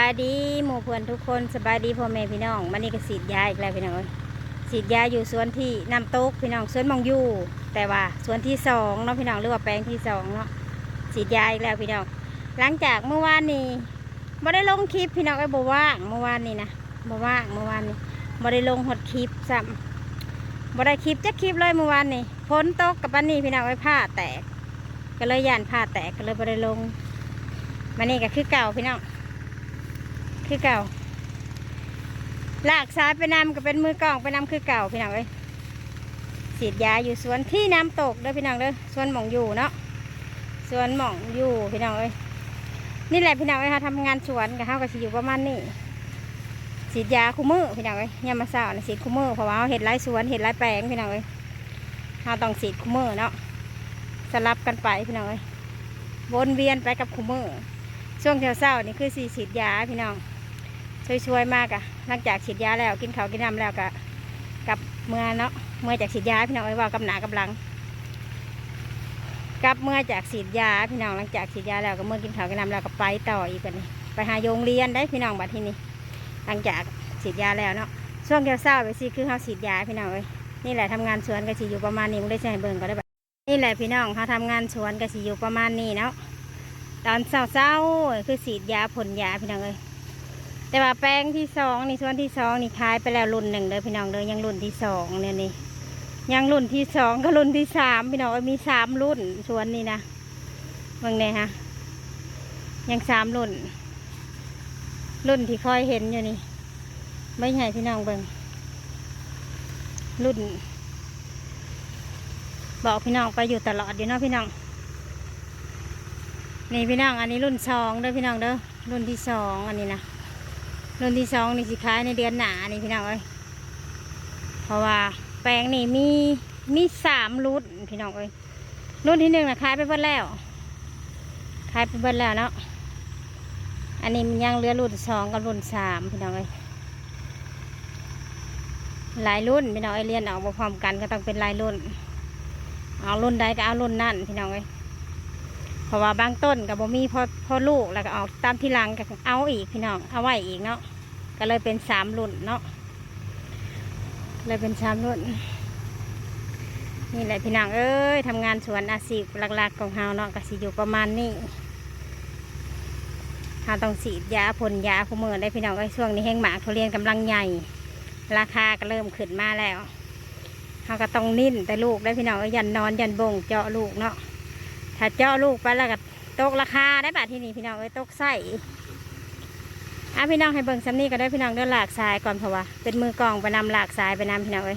ายดีหมู่เพื่อนทุกคนสบายดีพ่อแม่พี่น้องมันนี่ก็ฉีดยาอีกแล้วพี่น้องฉีดยาอยู่สวนที่น้ำตกพี่น้องสวนมองอยู่แต่ว่าสวนที่สองเนาะพี่น้องหรือว่าแปลงที่สองเนาะฉีดยาอีกแล้วพี่น้องหลังจากเมื่อวานนี้ไม่ได้ลงคลิปพี่น้องไอ้บ่ว่างเมื่อวานนี้นะบ่ว่างเมื่อวานนี้ไม่ได้ลงหดคลิปซ้ำบ่ได้คลิปจะคลิปเลยเมื่อวานนี้ฝนตกกับปันนี้พี่น้องไอ้ผ้าแตกก็เลยย่านผ้าแตกก็เลยไม่ได้ลงมันนี่ก็คือเก่าพี่น้องคือเก่าลากสายไปนำก็เป็นมือกล้องไปนำคือเก่าพี่น้องเอ้ยฉีดยาอยู่สวนที่น้ำตกเด้อพี่น้องเด้อสวนหม่องอยู่เนาะสวนหม่องอยู่พี่น้องเอ้ยนี่แหละพี่น้องเอ้ยค่ะทำงานสวนกับเขาก็สิอยู่ประมาณนี้ฉีดยาคู่มือพี่น้องเอ้ยยามมาเช้านะฉีดคู่มือเพราะว่าเขาเห็ดไร่สวนเห็ดไร่แปลงพี่น้องเอ้ยเขาต้องฉีดคู่มือเนาะสลับกันไปพี่น้องเอ้ยวนเวียนไปกับคู่มือช่วงเช้านี่คือฉีดยาพี่น้องช่วยๆมากอะหลังจากฉีดยาแล้วกินข้าวกินน้ำแล้วก็กับเมื่อเนาะเมื่อจากฉีดยาพี่น้องเอ้ยว่ากับหนากับหลังกับเมื่อจากฉีดยาพี่น้องหลังจากฉีดยาแล้วก็เมื่อกินข้าวกินน้ำแล้วก็ไปต่ออีกกันนี่ไปหาโรงเรียนได้พี่น้องบัดที่นี่หลังจากฉีดยาแล้วเนาะช่วงเช้าไปสิคือเขาฉีดยาพี่น้องเอ้ยนี่แหละทำงานสวนก็สิอยู่ประมาณนี้มึงได้ใช้เบิ่งก็ได้แบบนี่แหละพี่น้องเขาทำงานสวนก็สิอยู่ประมาณนี้เนาะตอนเช้าคือฉีดยาพ่นยาพี่น้องเอ้ยแต่ว่าแปลงที่สองนี่ส่วนที่สองนี่ขายไปแล้วรุ่นหนึ่งเลยพี่น้องเลยยังรุ่นที่สองเนี่ยนี่ยังรุ่นที่สองก็รุ่นที่สามพี่น้องมีสามรุ่นส่วนนี้นะเบิ่งเนี่ยฮะยังสามรุ่นที่คอยเห็นอยู่นี่ไม่ใหญ่พี่น้องเบิ่งรุ่นบอกพี่น้องไปอยู่ตลอดอยู่เนาะพี่น้องนี่พี่น้องอันนี้รุ่นสองเด้อพี่น้องเด้อรุ่นที่สองอันนี้นะรุ่นที่สองนี่สิขายในเดือนหนานี่พี่น้องเอ้ยเพราะว่าแปลงนี่มีสามรุ่นพี่น้องเอ้ยรุ่นที่หนึ่งนะขายไปเบิดแล้วเนาะอันนี้มันยังเหลือรุ่นสองกับรุ่นสามพี่น้องเอ้ยหลายรุ่นพี่น้องเอ้ยเรียนออกมาพร้อมกันก็ต้องเป็นหลายรุ่นเอารุ่นใดก็เอารุ่นนั่นพี่น้องเอ้ยเพราะว่าบางต้นกับบ่มีพอลูกแล้วก็ออกตามที่หลังก็เอาอีกพี่น้องเอาไว้อีกเนาะก็เลยเป็นสามรุ่นเนาะเลยเป็นสามรุ่นนี่แหละพี่น้องเอ้ยทำงานสวนอาชีพหลักๆของเฮาเนาะก็สิอยู่ประมาณนี้เฮาต้องฉีดยาพ่นยาคู่มือได้พี่น้องเอ้ยช่วงนี้แห้งหมากทุเรียนกำลังใหญ่ราคาก็เริ่มขึ้นมาแล้วเฮาก็ต้องนิ่นแต่ลูกได้พี่น้องเอ้ยยันนอนยันบ่งเจาะลูกเนาะถ้าเจาะลูกไปแล้วก็ตกราคาได้ป่ะที่นี่พี่น้องเอ้ยตกไส้พี่น้องให้เบิ่งซ้ำนี่ก็ได้พี่น้องเดินหลากทรายก่อนเพราะว่าเป็นมือกองไปนำหลากทรายไปนำพี่น้องเอ้ย